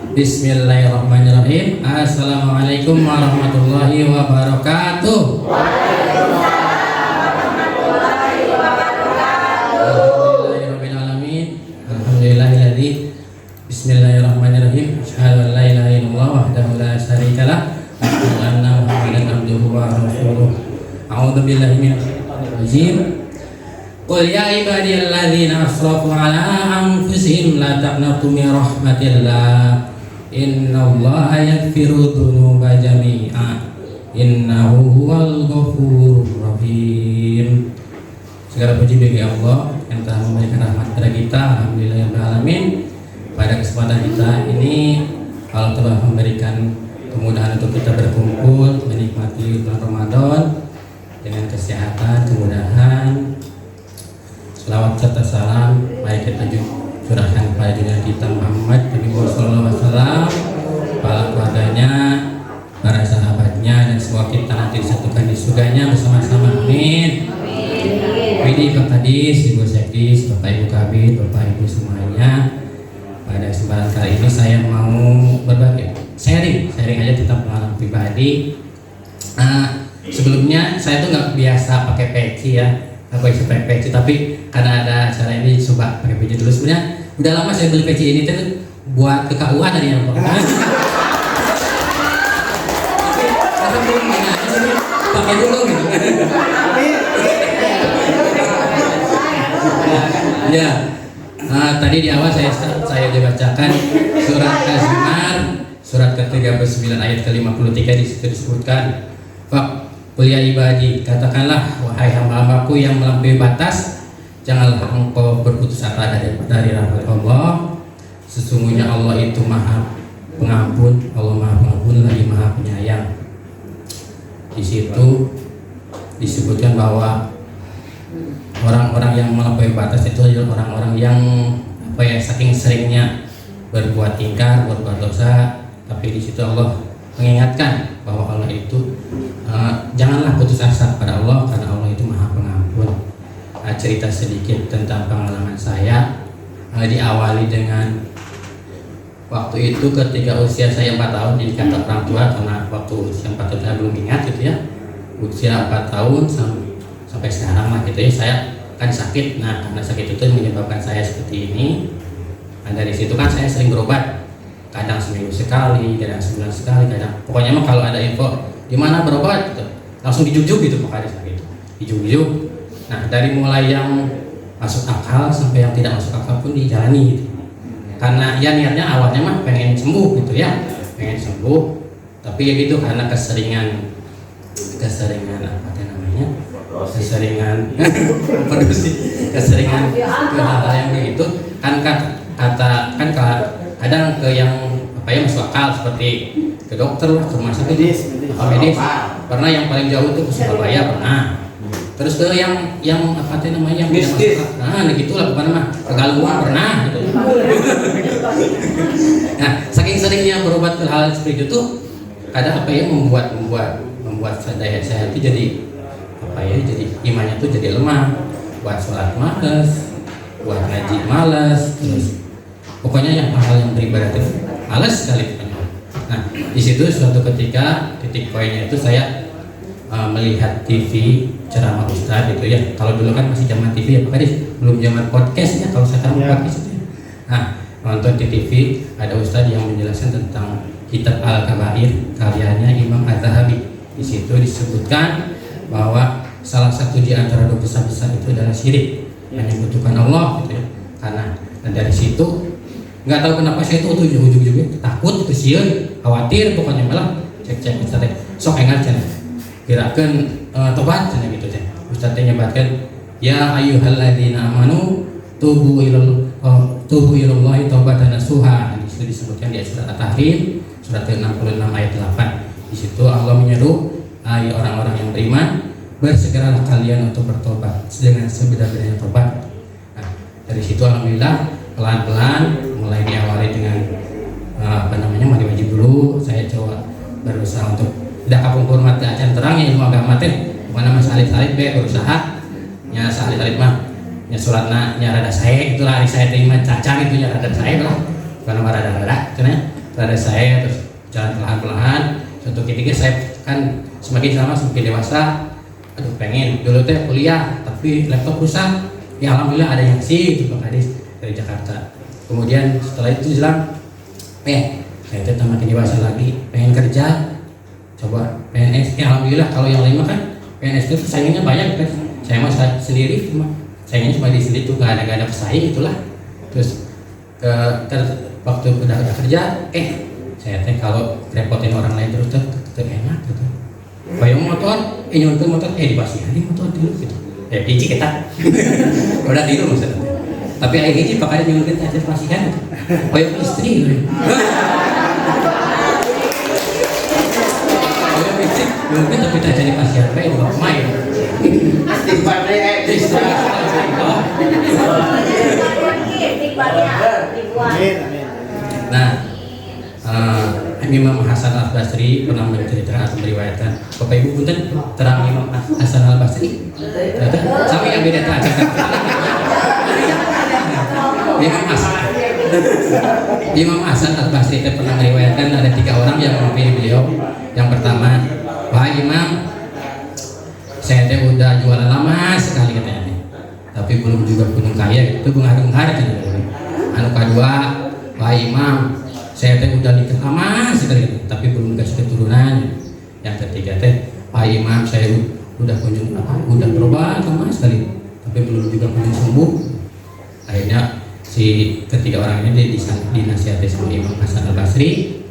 Bismillahirrahmanirrahim. Assalamualaikum warahmatullahi wabarakatuh. Alhamdulillahirabbil alamin. Alhamdulillahilladzi Bismillahirrahmanirrahim. Asyhadu an la ilaha illallah wahdahu la syarikalah wa asyhadu anna Muhammadan abduhu wa rasuluh. A'udzu billahi minasyaitonir rajim. Qul ya ibadiyalladzina asrafu ala anfusihim la taqnatu min rahmatillah. Innallaha yaghfiru dzunuba jami'a. Innahu huwal ghafurur rahim. Segala puji bagi Allah yang telah memberikan rahmat kepada kita. Alhamdulillahirabbil alamin. Pada kesempatan kita ini Allah telah memberikan kemudahan untuk kita berkumpul menikmati bulan Ramadan dengan kesehatan, kemudahan. Selawat serta salam mari kita curahkan kepada junjungan kita Muhammad Nabi sallallahu alaihi wasallam, para keluarganya, para sahabatnya, dan semoga kita nanti disatukan di surganya bersama-sama. Amin. Ini Pak Kadis, Ibu Sekdis, Bapak Ibu Kabid, Bapak Ibu semuanya. Pada kesempatan kali ini saya mau berbagi sharing aja tentang pengalaman pribadi. Sebelumnya saya tuh nggak biasa pakai peci ya. Aku bisa pakai peci, tapi karena ada acara ini coba pakai peci dulu. Sebenarnya udah lama saya beli peci ini tuh buat ke KUA tadi ya Pak. Pakai dulu gitu. Ya, tadi di awal saya dibacakan surat Az-Zumar surat ke-39 ayat ke-53. Di situ disebutkan, Qul ya ibadi, katakanlah wahai hamba-hambaku yang melampaui batas, janganlah engkau berputus asa dari rahmat Allah. Sesungguhnya Allah itu Maha Pengampun, Allah Maha Pengampun lagi Maha Penyayang. Di situ disebutkan bahwa orang-orang yang melampaui batas itu adalah orang-orang yang saking seringnya berbuat ingkar, berbuat dosa. Tapi di situ Allah mengingatkan bahwa Allah itu janganlah putus asa pada Allah karena Allah itu Maha Pengampun. Cerita sedikit tentang pengalaman saya, diawali dengan waktu itu ketika usia saya 4 tahun dikata orang tua, karena waktu usia 4 tahun saya belum ingat gitu ya, usia 4 tahun sampai sekarang lah gitu ya, saya kan sakit. Nah karena sakit itu menyebabkan saya seperti ini. Nah dari situ kan saya sering berobat, kadang seminggu sekali, kadang sebulan sekali, kadang pokoknya mah kalau ada info di mana berobat gitu, langsung dijujuk gitu pokoknya gitu, dijujuk. Nah dari mulai yang masuk akal sampai yang tidak masuk akal pun dijalani gitu. Karena ya niatnya awalnya mah pengen sembuh gitu ya, pengen sembuh, tapi ya gitu karena keseringan apa namanya, keseringan hal-hal yang begitu kan kadang ke yang masuk akal, seperti ke dokter lah, ke rumah sakit, medis. Pernah yang paling jauh itu ke Surabaya pernah. Terus ke yang apa namanya yang tidak masuk akal. Nah, gitulah bukan mah ke Galuang pernah gitu. Nah, saking seringnya berobat ke hal seperti itu, kadang membuat saya itu jadi jadi imannya tuh jadi lemah, buat sholat malas, buat ngaji malas, terus pokoknya yang hal yang beribadah itu malas sekali. Nah di situ suatu ketika titik poinnya itu saya melihat TV ceramah ustadz gitu ya. Kalau dulu kan masih zaman TV ya Pak Kadis, belum zaman podcast ya kalau sekarang podcast itu ya. Nah nonton di TV ada ustadz yang menjelaskan tentang kitab Al-Kabair karyanya Imam Az-Zahabi. Di situ disebutkan bahwa salah satu di antara dosa besar itu adalah syirik, menyekutukan Allah gitu ya. Karena dari situ nggak tahu kenapa saya itu ujung-ujungnya takut itu sieun, khawatir pokoknya, malah cek ustaz sok engat cenah gerakeun tobat cenah gitu teh. Ustaz teh nyebatkeun ya ayyuhalladzina amanu tubu ilallahi taubatan nasuha. Di situ disebutkan di surat At-Tahrim surat ke-66 ayat 8. Di situ Allah menyeru hai orang-orang yang beriman, bersegeralah kalian untuk bertobat dengan sebenar-benarnya tobat. Nah, dari situ alhamdulillah pelan-pelan mulai diawali dengan mandi wajib dulu. Saya coba berusaha untuk tidak kapungkur mati acan terang ya ilmu agama teh mana mas alit-alit berusaha nya salit-alit mah nya sholatna nya rada sae itulah hari saya terima caca gitu nya rada sae lah karena rada cenah. pada saya terus jalan perlahan-lahan. Suatu ketika saya kan semakin lama semakin dewasa, aduh pengen dulu teh kuliah tapi laptop rusak. Ya alhamdulillah ada yang sih Pak Kadis dari Jakarta. Kemudian setelah itu bilang, saya teh makin dewasa lagi, pengen kerja, coba PNS. Ya alhamdulillah kalau yang lain mah kan PNS itu saingannya banyak kan. Saya mah sendiri cuma saingannya cuma di sini tuh gak ada pesaing itulah. Terus waktu udah kerja, saya teh kalau repotin orang lain terus tuh enak gitu. Bayang motor, nyontoh motor, dipasihan di motor dulu gitu. Hiji kita, udah tidur maksudnya. Tapi air hiji pakai nyontoh aja pasihan gitu. Bayang istri, bayang istri, mungkin tapi tak jadi pasihan, kayak buat main. Nah, Imam Hasan Al-Basri pernah menceritakan atau meriwayatkan Bapak Ibu punten terang Imam Hasan Al-Basri sama yang beda tak Imam Hasan Al-Basri itu pernah meriwayatkan ada 3 orang yang menghampiri beliau. Yang pertama, wahai Imam, saya teh udah jualan lama sekali katanya, tapi belum juga punya kaya, itu bungar-bungar katanya. Anu kedua, wahai Imam, saya teh udah nikah lama sekali, tapi belum kasih keturunan. Yang ketiga teh, wahai Imam, saya udah udah berobat lama sekali, tapi belum juga kunjung sembuh. Akhirnya si ketiga orang ini dinasihati sama Imam Hasan Al-Basri,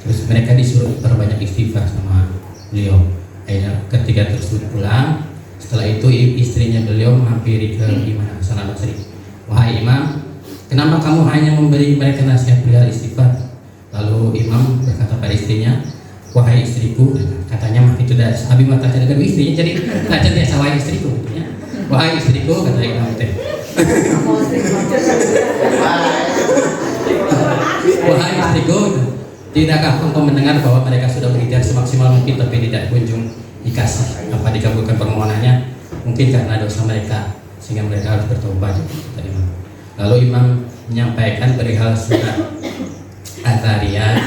terus mereka disuruh perbanyak istighfar sama beliau. Akhirnya ketika tersebut pulang, setelah itu istrinya beliau menghampiri ke Imam Hasan Al-Basri, wahai Imam, kenapa kamu hanya memberi mereka nasihat perihal istighfar? Lalu Imam berkata pada istrinya, wahai istriku, katanya mah itu dah Habib mata dengan istrinya, jadi tak dia sawai istriku katanya. Wahai istriku, kata Imam teh. Wahai istriku, tidakkah engkau mendengar bahwa mereka sudah berikhtiar semaksimal mungkin tapi tidak kunjung dikasih apa dikabulkan permohonannya? Mungkin karena dosa mereka sehingga mereka harus bertobat. Lalu Imam menyampaikan perihal surat At-Tariyat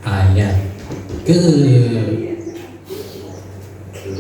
ayat ke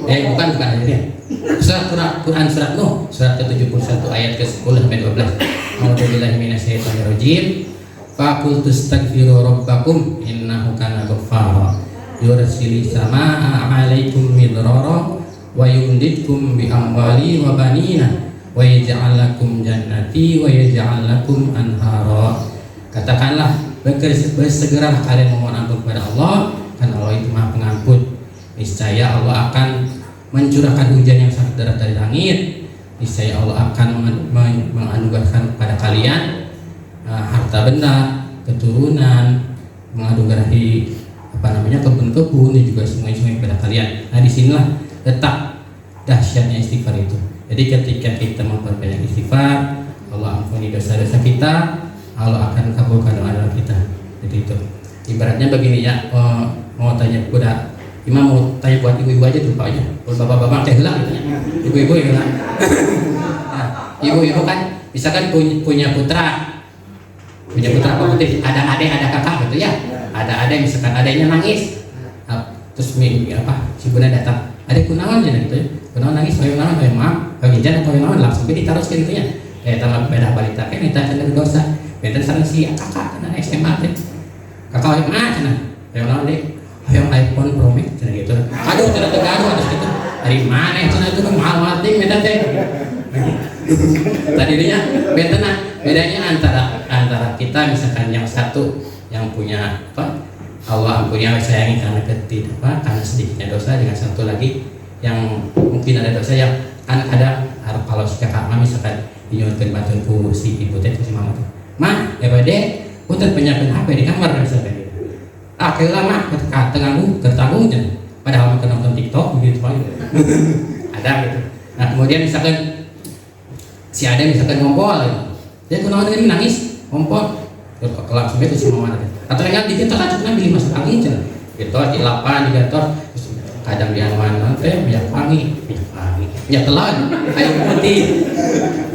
bukan ayatnya. Surat Quran surat Nuh surat ke-71 ayat ke-10 sampai 12. A'udzubillahi minasyaitonirrajim. Faqul tastaghfiru rabbakum innahu kana ghaffara yursilis samaa'a 'alaikum midrara wa yumdidkum bi amwali wa banina wa yaj'al lakum jannati wa yaj'al lakum anhara. Katakanlah, bersegeralah kalian memohon ampun kepada Allah, karena Allah itu Maha Pengampun. Niscaya Allah akan mencurahkan hujan yang sangat deras dari langit. Niscaya Allah akan menganugerahkan kepada kalian harta benda, keturunan, menganugerahi kebun-kebun dan juga sungai-sungai kepada kalian. Nah, disinilah letak dahsyatnya istighfar itu. Jadi ketika kita memperbanyak istighfar, Allah ampuni dosa-dosa kita, Allah akan kabulkan doa-doa kita. Jadi itu. Ibaratnya begini ya, mau tanya kepada Imam, mau tanya buat ibu-ibu aja tuh Pak ya. Kalau bapak-bapak teh heula gitu ya. Ibu-ibu ya heula. Nah, ibu-ibu kan misalkan punya putra apa putih, ada adik, ada kakak gitu ya. Ada adik, misalkan adiknya nangis. Terus si bunda datang, adikku naon aja gitu ya. Kunaon nangis, bae naon, bae maaf, bae jangan bae naon, langsung ditaruh gitu ya. Tambah beda balita kan eta cenah dosa. Benten sareng si kakak cenah SMA teh. Kakak mah cenah. Bae naon deh. Hayang iPhone Pro Max cenah gitu. Aduh cenah teh gaduh atas gitu. Dari mana cenah itu mahal ting beda teh. Tadinya bedanya antara kita misalkan yang satu yang punya Allah ampuni sayangi karena karena sedikitnya dosa, dengan satu lagi yang mungkin ada dosa yang kan ada kalau si kakak mah misalkan dinyunkeun batur ku si ibu teh si mama teh. Mah, bade punten penyiapkeun HP di kamar misalkan gitu. Keula mah tertanggung padahal mah nonton TikTok gitu paling. Ada gitu. Nah, kemudian misalkan si ada misalkan ngompol gitu. Dia kunaon ini nangis, ngompol. Langsung itu si mama teh. Atau ingat dikit tak cukupnya beli masuk angin cenah. Gitu di lapan digator kadang di anuan teh minyak wangi, minyak telon, kayu putih.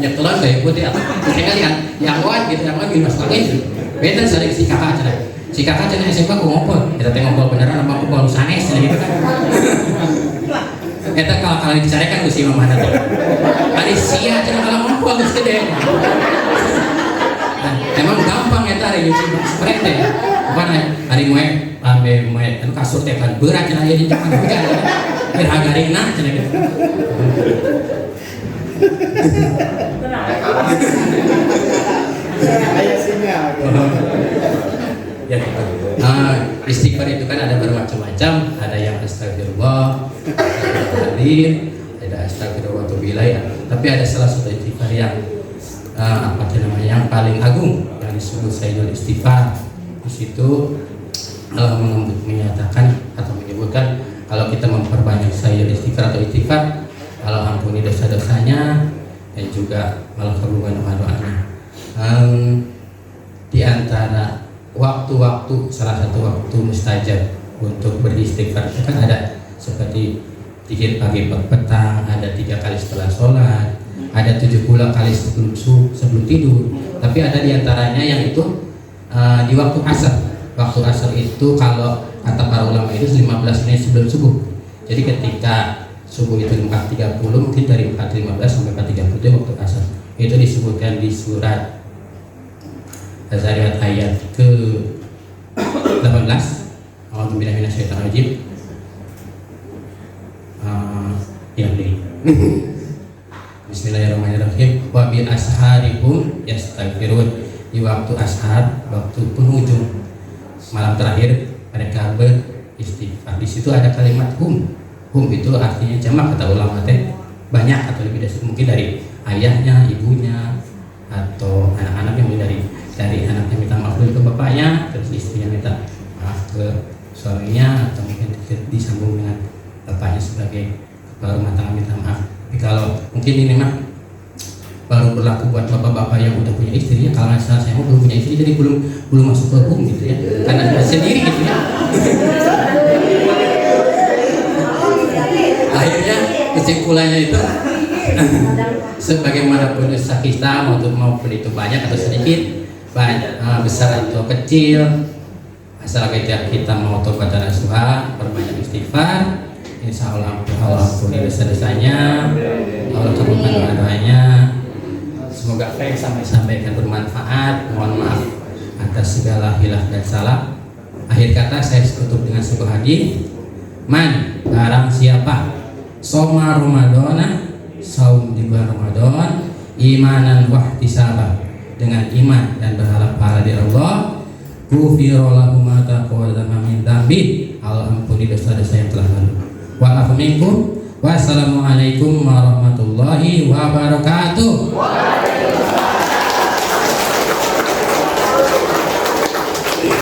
Minyak telon kayu putih atau saya lihat yang wan gitu, yang wan beli masuk angin. Beten sering si kakak cenah. si kakak cenah SMK ku ngobrol, kita teh ngobrol beneran apa aku baru sanes gitu kan. Eta kalau dicarekan ku si mamana teh. Ari sia cenah kalau ngobrol geus gede. Nah, emang gampang eta ari nyuci spray teh. Bukan hari moe anu kasur teh kan berat cenah aya di zaman hujan. Biar hagaringna cenah gitu. Ayah sinyal. Ya, istighfar itu kan ada bermacam-macam, ada yang astagfirullah, astagfirullahaladzim, ada astagfirullah wa bilai, tapi ada salah satu istighfar yang yang paling agung yang disebut Sayyidul Istighfar. Di situ Allah menyatakan atau menyebutkan kalau kita memperbanyak Sayyidul Istighfar atau istighfar, Allah ampuni dosa-dosanya dan juga Allah kabulkan doa-doanya. Di antara waktu-waktu, salah satu waktu mustajab untuk beristighfar itu kan ada seperti 3 pagi petang, ada 3 kali setelah sholat, ada 70 kali sebelum tidur. Tapi ada diantaranya yang itu di waktu asar. Waktu asar itu kalau kata para ulama itu 15 menit sebelum subuh. Jadi ketika subuh itu 4.30, mungkin dari 4.15 sampai 4.30 itu waktu asar. Itu disebutkan di surat Az-Zariyat ayat ke-18. A'udzubillahi minasyaitonir rajim. Bismillahirrahmanirrahim. Wa bil asharihum yastaghfirun. Di waktu ashar, waktu penghujung malam terakhir mereka beristighfar. Di situ ada kalimat hum. Hum itu artinya jamak kata ulama teh banyak atau lebih dari mungkin dari ayahnya, ibunya atau anak-anaknya, mulai dari anaknya minta maaf dulu ke bapaknya, terus istrinya minta maaf ke suaminya, atau mungkin disambung dengan bapaknya sebagai kepala rumah tangga minta maaf. Tapi kalau mungkin ini mah baru berlaku buat bapak-bapak yang udah punya istri ya. Kalau saya belum punya istri, jadi belum masuk ke hukum gitu ya, karena sendiri gitu ya. Akhirnya kesimpulannya itu sebagaimanapun usaha kita maupun itu banyak atau sedikit, besar atau kecil, asal kita mau tobat dan nasuha, berbanyak istighfar, insya Allah ampuni dosa-dosanya, Allah kabulkan doa-doanya. Semoga apa yang sampaikan bermanfaat. Mohon maaf atas segala hilah dan salah. Akhir kata saya tutup dengan sebuah hadis. Man, barang siapa soma Ramadana, saum di bulan Ramadan, imanan wahtisaban, dengan iman dan berharap pahala di Allah, ghufira lahu ma taqaddama min dzambi, Allah ampuni dosa-dosa yang telah lalu. Wa afu minkum. Wassalamualaikum warahmatullahi wabarakatuh.